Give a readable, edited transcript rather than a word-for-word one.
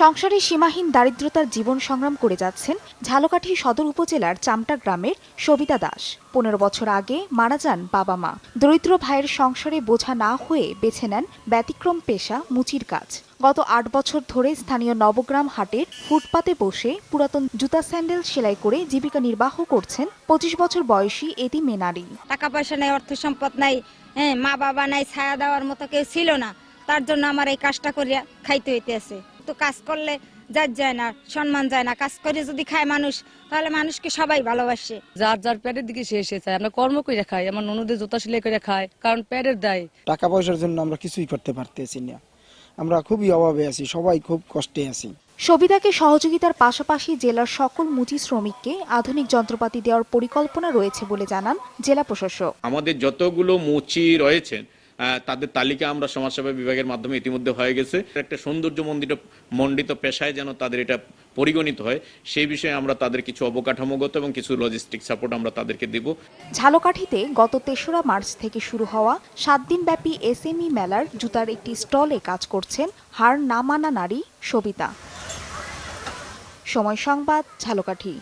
সংসারে সীমাহীন দারিদ্রতার জীবন সংগ্রাম করে যাচ্ছেন ঝালকাঠি সদর উপজেলার চামটা গ্রামের সবিতা দাস। ১৫ বছর আগে মারা যান বাবা মা। দরিদ্র ভাইয়ের সংসারে বোঝা না হয়ে বেছে নেন ব্যতিক্রম পেশা মুচির কাজ। গত ৮ বছর ধরে স্থানীয় নবগ্রাম হাটের ফুটপাতে বসে পুরাতন জুতা স্যান্ডেল সেলাই করে জীবিকা নির্বাহ করছেন ২৫ বছর বয়সী এতি মেনারি। টাকা পয়সা নাই, অর্থ সম্পদ নাই, মা বাবা নাই, ছায়া দেওয়ার মতো কেউ ছিল না। তার জন্য আমার এই কাজটা করিয়া খাইতে হইতেছে। তো কাজ করলে যার যায় না, সম্মান যায় না। কাজ করে যদি খায় মানুষ, তাহলে মানুষকে সবাই ভালোবাসে। যার যার পেটের দিকে সে এসে চায়। আমরা কর্ম করে খাই, আমার ননদের জুতা সেলাই করে খাই, কারণ পেটের দায়। টাকা পয়সার জন্য আমরা কিছুই করতে পারতেছি না। আমরা খুবই অভাবে আছি, সবাই খুব কষ্টে আছি। সবিতাকে সহযোগিতার পাশাপাশি জেলার সকল মুচি শ্রমিককে আধুনিক যন্ত্রপাতি দেওয়ার পরিকল্পনা রয়েছে বলে জানান জেলা প্রশাসক। আমাদের যতগুলো মুচি রয়েছেন তাদের তালিকা আমরা সমাজসেবা বিভাগের মাধ্যমে ইতিমধ্যে হয়ে গেছে। একটা সৌন্দর্য মণ্ডিত পেশায় যেন তাদের এটা পরিগণিত হয়, সেই বিষয়ে আমরা তাদের কিছু অবকাঠামোগত এবং কিছু লজিস্টিক সাপোর্ট আমরা তাদেরকে দিব। ঝালকাঠিতে গত ৩রা মার্চ থেকে শুরু হওয়া ৭ দিনব্যাপী এসএমই মেলার জুতার একটি স্টলে কাজ করছেন হার না মানা নারী সবিতা। সময় সংবাদ, ঝালকাঠি।